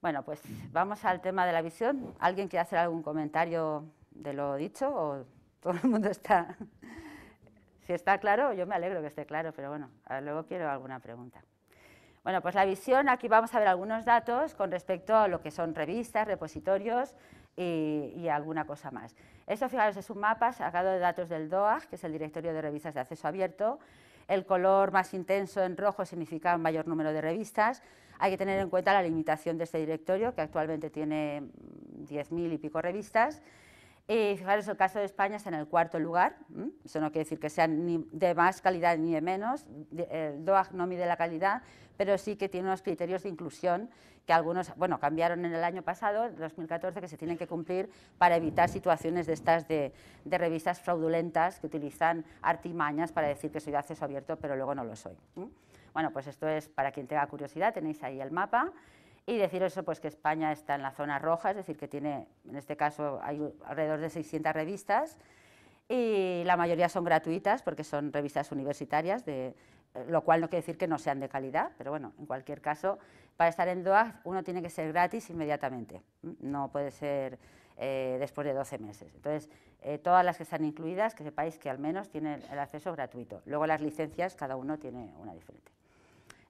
Bueno, pues vamos al tema de la visión. ¿Alguien quiere hacer algún comentario de lo dicho o todo el mundo está...? Si está claro, yo me alegro que esté claro, pero bueno, luego quiero alguna pregunta. Bueno, pues la visión, aquí vamos a ver algunos datos con respecto a lo que son revistas, repositorios y alguna cosa más. Esto, fijaros, es un mapa sacado de datos del DOAG, que es el Directorio de Revistas de Acceso Abierto. El color más intenso en rojo significa un mayor número de revistas. Hay que tener en cuenta la limitación de este directorio, que actualmente tiene 10.000 y pico revistas. Y fijaros, el caso de España está en el cuarto lugar. Eso no quiere decir que sean ni de más calidad ni de menos. El DOAG no mide la calidad, pero sí que tiene unos criterios de inclusión que algunos, bueno, cambiaron en el año pasado, 2014, que se tienen que cumplir para evitar situaciones de estas de revistas fraudulentas que utilizan artimañas para decir que soy de acceso abierto, pero luego no lo soy. Bueno, pues esto es para quien tenga curiosidad, tenéis ahí el mapa. Y deciros eso, pues que España está en la zona roja, es decir, que tiene, en este caso, hay alrededor de 600 revistas y la mayoría son gratuitas porque son revistas universitarias, lo cual no quiere decir que no sean de calidad, pero bueno, en cualquier caso, para estar en DOAG uno tiene que ser gratis inmediatamente, no puede ser después de 12 meses. Entonces, todas las que están incluidas, que sepáis que al menos tienen el acceso gratuito. Luego las licencias, cada uno tiene una diferente.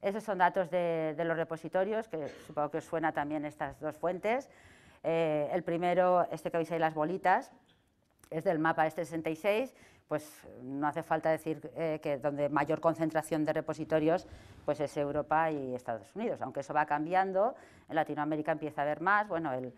Esos son datos de los repositorios, que supongo que os suena también estas dos fuentes. El primero, este que veis ahí, las bolitas, es del mapa este 66, pues no hace falta decir que donde mayor concentración de repositorios pues es Europa y Estados Unidos, aunque eso va cambiando. En Latinoamérica empieza a haber más, bueno, el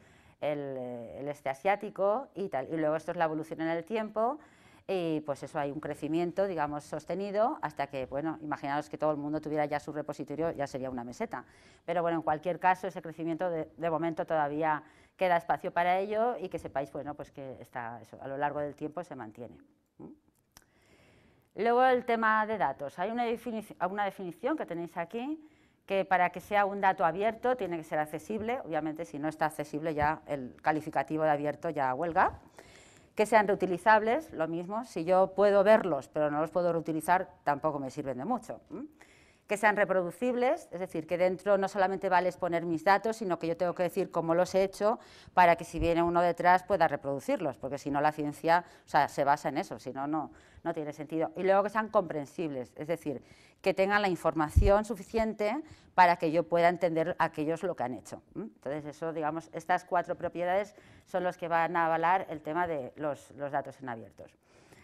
este asiático y tal. Y luego esto es la evolución en el tiempo. Y pues eso, hay un crecimiento, digamos, sostenido hasta que, bueno, imaginaos que todo el mundo tuviera ya su repositorio, ya sería una meseta. Pero bueno, en cualquier caso, ese crecimiento de momento todavía queda espacio para ello y que sepáis, bueno, pues que está, eso, a lo largo del tiempo se mantiene. Luego el tema de datos. Hay una definición que tenéis aquí, que para que sea un dato abierto tiene que ser accesible. Obviamente, si no está accesible, ya el calificativo de abierto ya huelga. Que sean reutilizables, lo mismo, si yo puedo verlos pero no los puedo reutilizar, tampoco me sirven de mucho. Que sean reproducibles, es decir, que dentro no solamente vale exponer mis datos, sino que yo tengo que decir cómo los he hecho para que si viene uno detrás pueda reproducirlos, porque si no la ciencia, o sea, se basa en eso, si no, no tiene sentido. Y luego que sean comprensibles, es decir, que tengan la información suficiente para que yo pueda entender aquellos lo que han hecho. Entonces, eso, digamos, estas 4 propiedades son los que van a avalar el tema de los datos en abiertos.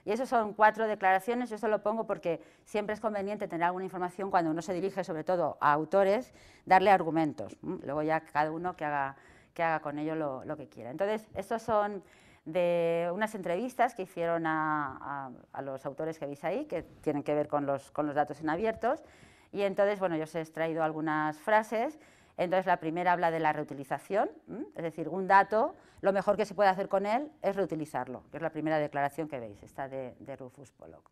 Y eso son 4 declaraciones, yo esto lo pongo porque siempre es conveniente tener alguna información cuando uno se dirige sobre todo a autores, darle argumentos, luego ya cada uno que haga con ello lo que quiera. Entonces, estos son de unas entrevistas que hicieron a los autores que veis ahí, que tienen que ver con los datos en abiertos, y entonces, bueno, yo os he extraído algunas frases. Entonces, la primera habla de la reutilización, es decir, un dato, lo mejor que se puede hacer con él es reutilizarlo, que es la primera declaración que veis, esta de Rufus Pollock.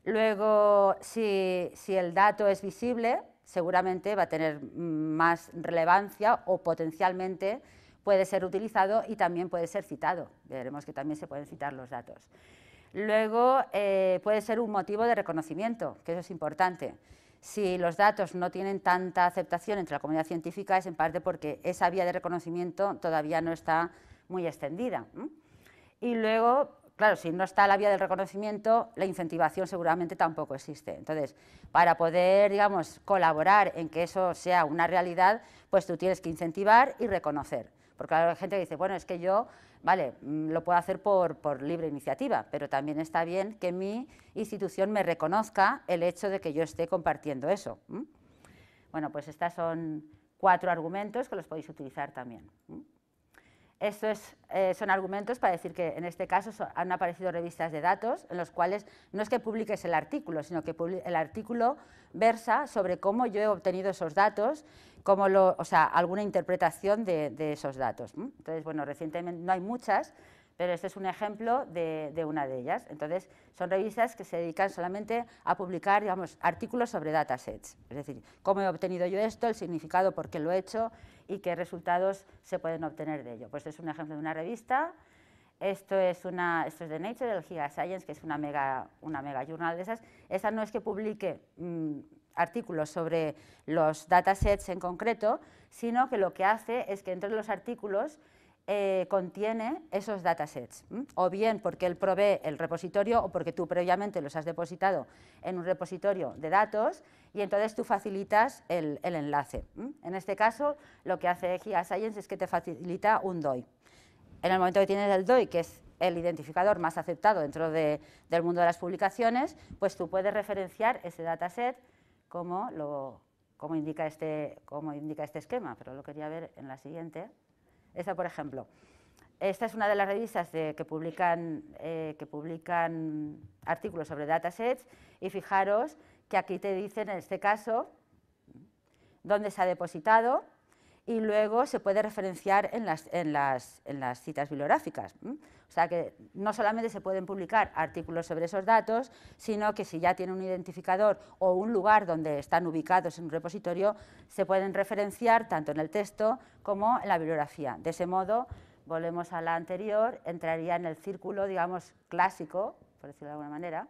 Luego, si el dato es visible, seguramente va a tener más relevancia o potencialmente puede ser utilizado y también puede ser citado. Veremos que también se pueden citar los datos. Luego, puede ser un motivo de reconocimiento, que eso es importante. Si los datos no tienen tanta aceptación entre la comunidad científica es en parte porque esa vía de reconocimiento todavía no está muy extendida. Y luego, claro, si no está la vía del reconocimiento, la incentivación seguramente tampoco existe. Entonces, para poder, digamos, colaborar en que eso sea una realidad, pues tú tienes que incentivar y reconocer. Porque hay gente que dice, bueno, es que yo, vale, lo puedo hacer por libre iniciativa, pero también está bien que mi institución me reconozca el hecho de que yo esté compartiendo eso. Bueno, pues estos son 4 argumentos que los podéis utilizar también. Estos son argumentos para decir que en este caso han aparecido revistas de datos en los cuales no es que publiques el artículo, sino que el artículo versa sobre cómo yo he obtenido esos datos, o sea, alguna interpretación de esos datos. Entonces, bueno, recientemente no hay muchas, pero este es un ejemplo de una de ellas. Entonces, son revistas que se dedican solamente a publicar, digamos, artículos sobre datasets, es decir, cómo he obtenido yo esto, el significado, por qué lo he hecho y qué resultados se pueden obtener de ello. Pues este es un ejemplo de una revista. Esto es de Nature, el Giga Science, que es una mega journal de esas. Esa no es que publique artículos sobre los datasets en concreto, sino que lo que hace es que entre los artículos contiene esos datasets, o bien porque él provee el repositorio o porque tú previamente los has depositado en un repositorio de datos y entonces tú facilitas el enlace. En este caso, lo que hace GigaScience es que te facilita un DOI. En el momento que tienes el DOI, que es el identificador más aceptado dentro del mundo de las publicaciones, pues tú puedes referenciar ese dataset como indica este esquema, pero lo quería ver en la siguiente. Esta, por ejemplo, esta es una de las revistas que publican artículos sobre datasets y fijaros que aquí te dicen, en este caso, dónde se ha depositado y luego se puede referenciar en las citas bibliográficas. O sea que no solamente se pueden publicar artículos sobre esos datos, sino que si ya tiene un identificador o un lugar donde están ubicados en un repositorio, se pueden referenciar tanto en el texto como en la bibliografía. De ese modo, volvemos a la anterior, entraría en el círculo, digamos, clásico, por decirlo de alguna manera,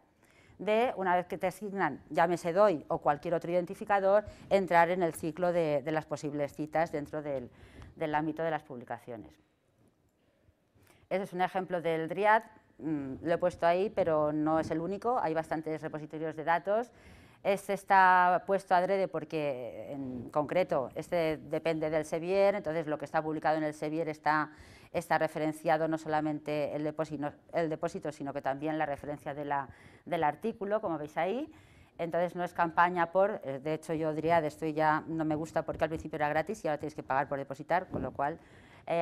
de, una vez que te asignan, llámese DOI o cualquier otro identificador, entrar en el ciclo de las posibles citas dentro del ámbito de las publicaciones. Ese es un ejemplo del DRIAD, lo he puesto ahí, pero no es el único, hay bastantes repositorios de datos. Este está puesto adrede porque, en concreto, este depende del Sevier, entonces lo que está publicado en el Sevier está referenciado no solamente el depósito, sino que también la referencia del artículo, como veis ahí. Entonces no es campaña por, de hecho yo DRIAD esto ya no me gusta porque al principio era gratis y ahora tienes que pagar por depositar, con lo cual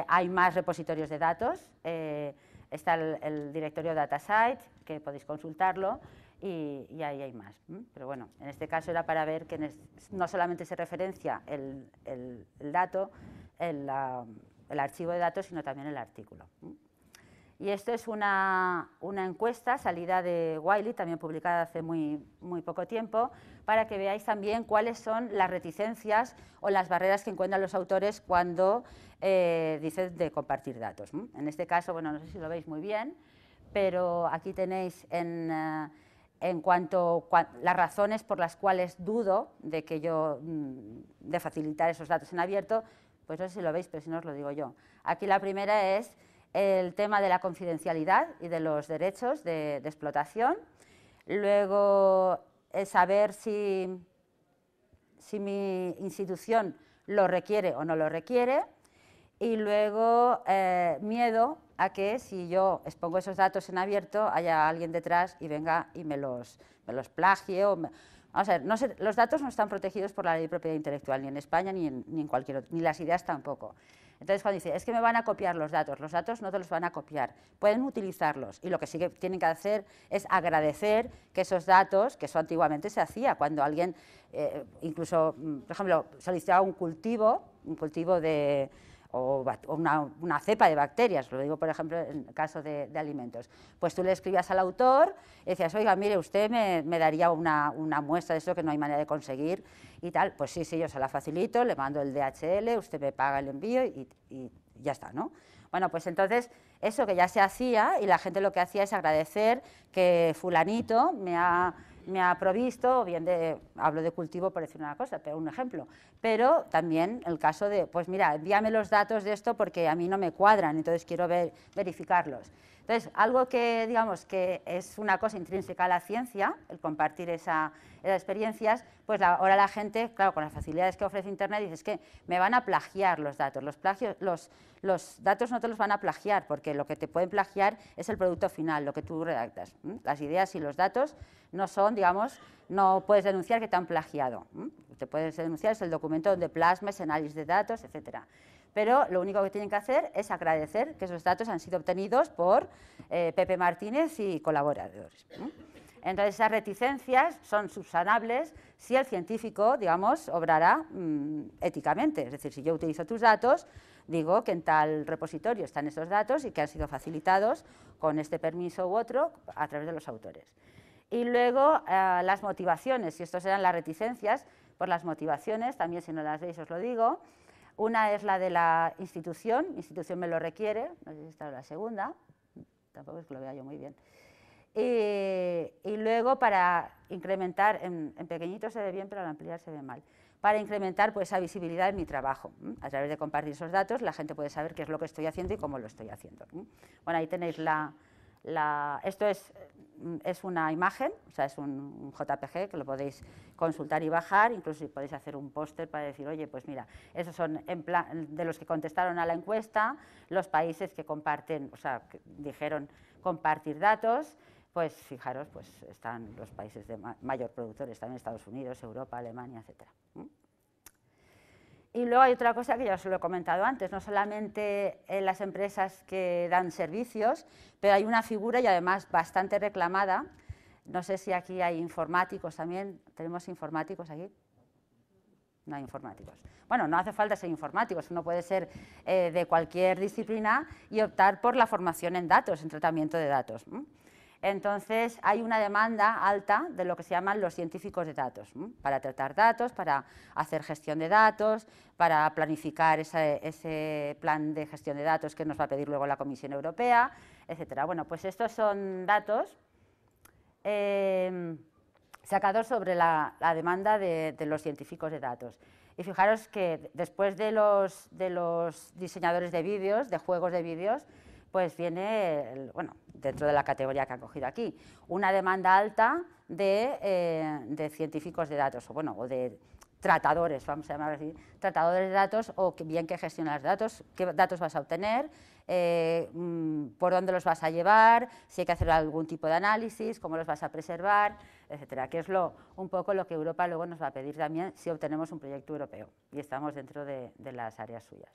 hay más repositorios de datos, está el directorio DataSite, que podéis consultarlo, y ahí hay más. Pero bueno, en este caso era para ver que no solamente se referencia el dato, el archivo de datos, sino también el artículo. Y esto es una encuesta salida de Wiley, también publicada hace muy poco tiempo, para que veáis también cuáles son las reticencias o las barreras que encuentran los autores cuando dicen de compartir datos. En este caso, bueno, no sé si lo veis muy bien, pero aquí tenéis en cuanto a las razones por las cuales dudo de facilitar esos datos en abierto, pues no sé si lo veis, pero si no os lo digo yo. Aquí la primera es el tema de la confidencialidad y de los derechos de explotación. Luego, saber si mi institución lo requiere o no lo requiere. Y luego, miedo a que si yo expongo esos datos en abierto, haya alguien detrás y venga y me los plagie. Vamos a ver, los datos no están protegidos por la ley de propiedad intelectual, ni en España ni en cualquier otro, ni las ideas tampoco. Entonces, cuando dice, es que me van a copiar los datos no te los van a copiar, pueden utilizarlos y lo que sí que tienen que hacer es agradecer que esos datos, que eso antiguamente se hacía, cuando alguien, incluso, por ejemplo, solicitaba un cultivo o una cepa de bacterias, lo digo por ejemplo en el caso de alimentos, pues tú le escribías al autor y decías, oiga, mire, usted me daría una muestra de eso que no hay manera de conseguir y tal, pues sí, yo se la facilito, le mando el DHL, usted me paga el envío y ya está, ¿no? Bueno, pues entonces eso que ya se hacía y la gente lo que hacía es agradecer que fulanito me ha provisto, o bien hablo de cultivo por decir una cosa, pero un ejemplo, pero también el caso de, pues mira, envíame los datos de esto porque a mí no me cuadran, entonces quiero verificarlos. Entonces, algo que digamos que es una cosa intrínseca a la ciencia, el compartir esas experiencias, pues ahora la gente, claro, con las facilidades que ofrece Internet, dice, es que me van a plagiar los datos. Los datos no te los van a plagiar, porque lo que te pueden plagiar es el producto final, lo que tú redactas. Las ideas y los datos no son, digamos, no puedes denunciar que te han plagiado. Te puedes denunciar es el documento donde plasmes, análisis de datos, etcétera. Pero lo único que tienen que hacer es agradecer que esos datos han sido obtenidos por Pepe Martínez y colaboradores. Entonces, esas reticencias son subsanables si el científico, digamos, obrará éticamente. Es decir, si yo utilizo tus datos, digo que en tal repositorio están esos datos y que han sido facilitados con este permiso u otro a través de los autores. Y luego, las motivaciones, y estas serán las reticencias, por las motivaciones, también si no las veis os lo digo. Una es la de la institución me lo requiere, no sé si esta es la segunda, tampoco es que lo vea yo muy bien. Y luego para incrementar, en pequeñito se ve bien, pero al ampliar se ve mal, para incrementar pues, esa visibilidad en mi trabajo. A través de compartir esos datos, la gente puede saber qué es lo que estoy haciendo y cómo lo estoy haciendo. Bueno, ahí tenéis esto es una imagen, o sea, es un JPG que lo podéis consultar y bajar, incluso si podéis hacer un póster para decir, oye, pues mira, esos son de los que contestaron a la encuesta, los países que comparten, o sea, que dijeron compartir datos, pues fijaros, pues están los países de mayor productores, también Estados Unidos, Europa, Alemania, etcétera. Y luego hay otra cosa que ya os lo he comentado antes, no solamente en las empresas que dan servicios, pero hay una figura y además bastante reclamada, no sé si aquí hay informáticos también, ¿tenemos informáticos aquí? No hay informáticos. Bueno, no hace falta ser informáticos, uno puede ser de cualquier disciplina y optar por la formación en datos, en tratamiento de datos. Entonces, hay una demanda alta de lo que se llaman los científicos de datos, para tratar datos, para hacer gestión de datos, para planificar ese plan de gestión de datos que nos va a pedir luego la Comisión Europea, etcétera. Bueno, pues estos son datos sacados sobre la demanda de los científicos de datos. Y fijaros que después de los diseñadores de vídeos, de juegos de vídeos, pues viene, bueno, dentro de la categoría que han cogido aquí, una demanda alta de científicos de datos, o de tratadores, vamos a llamar así, tratadores de datos, o bien que gestionan los datos, qué datos vas a obtener, por dónde los vas a llevar, si hay que hacer algún tipo de análisis, cómo los vas a preservar, etcétera, que es un poco lo que Europa luego nos va a pedir también si obtenemos un proyecto europeo y estamos dentro de las áreas suyas.